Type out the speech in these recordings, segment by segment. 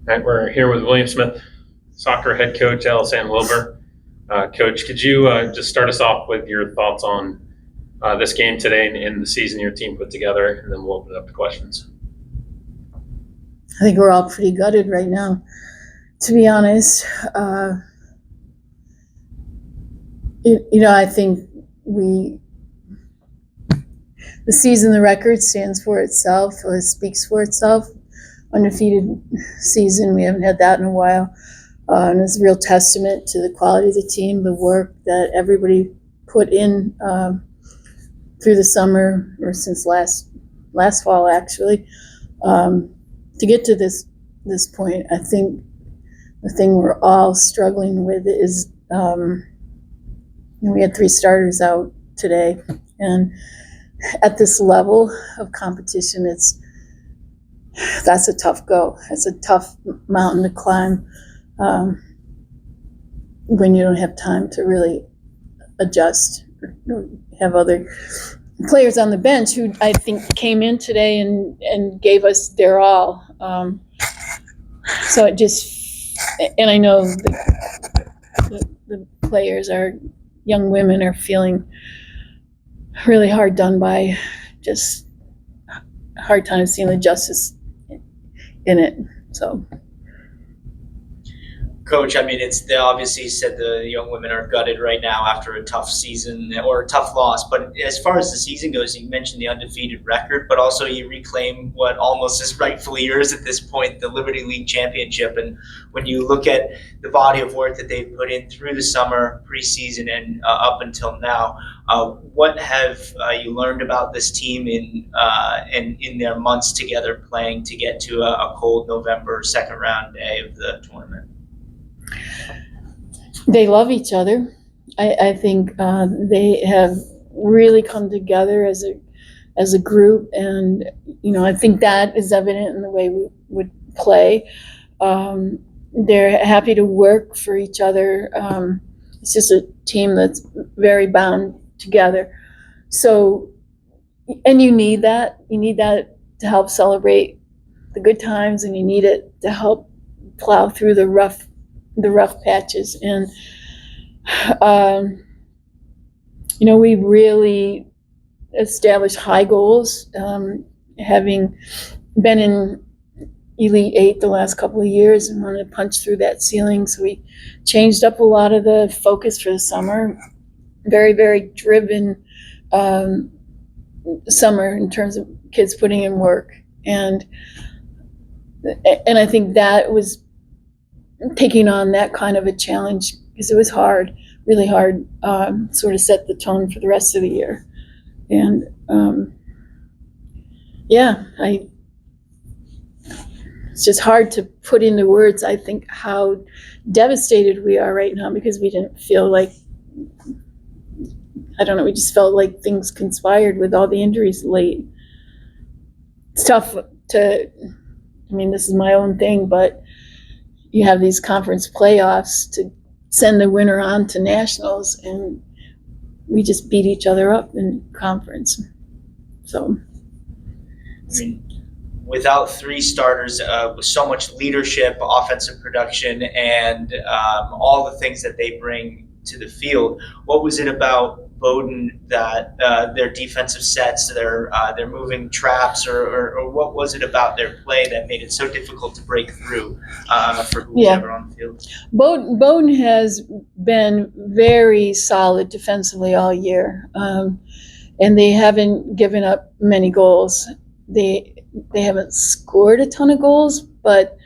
All right, we're here with William Smith, soccer head coach, Alisan Wilbur. Coach, could you just start us off with your thoughts on this game today and the season your team put together, and then we'll open it up to questions. I think we're all pretty gutted right now, to be honest. I think the season, the record stands for itself, or it speaks for itself. Undefeated season, we haven't had that in a while. And it's a real testament to the quality of the team, the work that everybody put in through the summer, or since last fall, actually, to get to this point. I think the thing we're all struggling with is we had 3 starters out today, and at this level of competition, that's a tough go. It's a tough mountain to climb when you don't have time to really adjust or have other players on the bench who I think came in today and gave us their all. So it just, and I know the players, our young women, are feeling really hard done by, just hard time seeing the justice in it. So, Coach, I mean, they obviously said the young women are gutted right now after a tough season or a tough loss. But as far as the season goes, you mentioned the undefeated record, but also you reclaim what almost is rightfully yours at this point, the Liberty League Championship. And when you look at the body of work that they've put in through the summer, preseason, and up until now, what have you learned about this team in their months together playing to get to a cold November second round day of the tournament? they love each other. I think they have really come together as a group, and I think that is evident in the way we would play. They're happy to work for each other. It's just a team that's very bound together. So, and you need that. You need that to help celebrate the good times, and you need it to help plow through the rough patches. And we really established high goals, having been in Elite 8 the last couple of years, and wanted to punch through that ceiling. So we changed up a lot of the focus for the summer. Very, very driven summer in terms of kids putting in work. And I think that was taking on that kind of a challenge, because it was hard, really hard, sort of set the tone for the rest of the year. And it's just hard to put into words, I think, how devastated we are right now, because we didn't feel like, we just felt like things conspired with all the injuries late. It's tough this is my own thing, but you have these conference playoffs to send the winner on to nationals, and we just beat each other up in conference. So, without 3 starters, with so much leadership, offensive production, and all the things that they bring to the field, what was it about Bowdoin that their defensive sets, their moving traps, or what was it about their play that made it so difficult to break through for whoever on the field? Bowdoin has been very solid defensively all year, and they haven't given up many goals. They haven't scored a ton of goals, but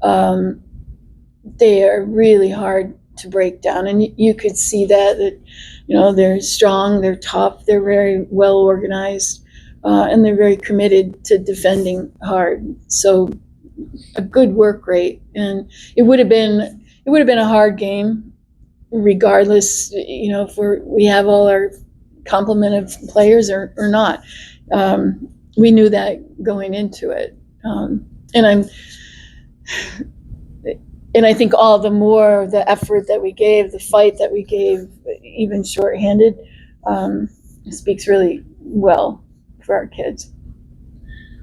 they are really hard to break down, and you could see that they're strong, they're tough, they're very well organized, and they're very committed to defending hard. So a good work rate, and it would have been a hard game, regardless, if we have all our complement of players or not. We knew that going into it, and I think all the more the effort that we gave, the fight that we gave, even shorthanded, speaks really well for our kids.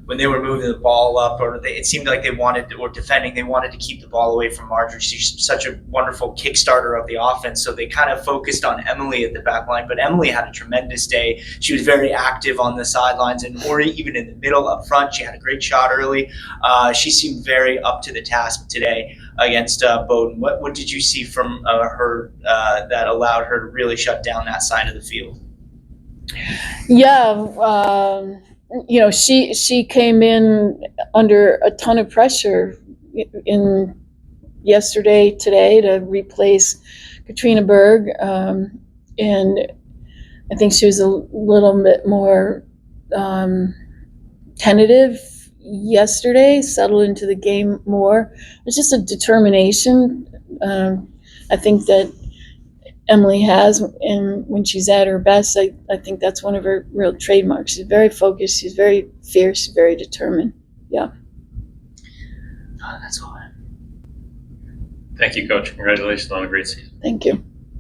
when they were moving the ball up, or it seemed like they wanted, or defending, they wanted to keep the ball away from Marjorie. She's such a wonderful kickstarter of the offense. So they kind of focused on Emily at the back line, but Emily had a tremendous day. She was very active on the sidelines, and or even in the middle up front. She had a great shot early. She seemed very up to the task today against Bowdoin. What did you see from her that allowed her to really shut down that side of the field? Yeah, she came in under a ton of pressure in today to replace Katrina Berg, and I think she was a little bit more tentative yesterday, settled into the game more. It's just a determination. I think that Emily has, and when she's at her best, I think that's one of her real trademarks. She's very focused, she's very fierce, very determined. That's all. Thank you, Coach. Congratulations on a great season. Thank you.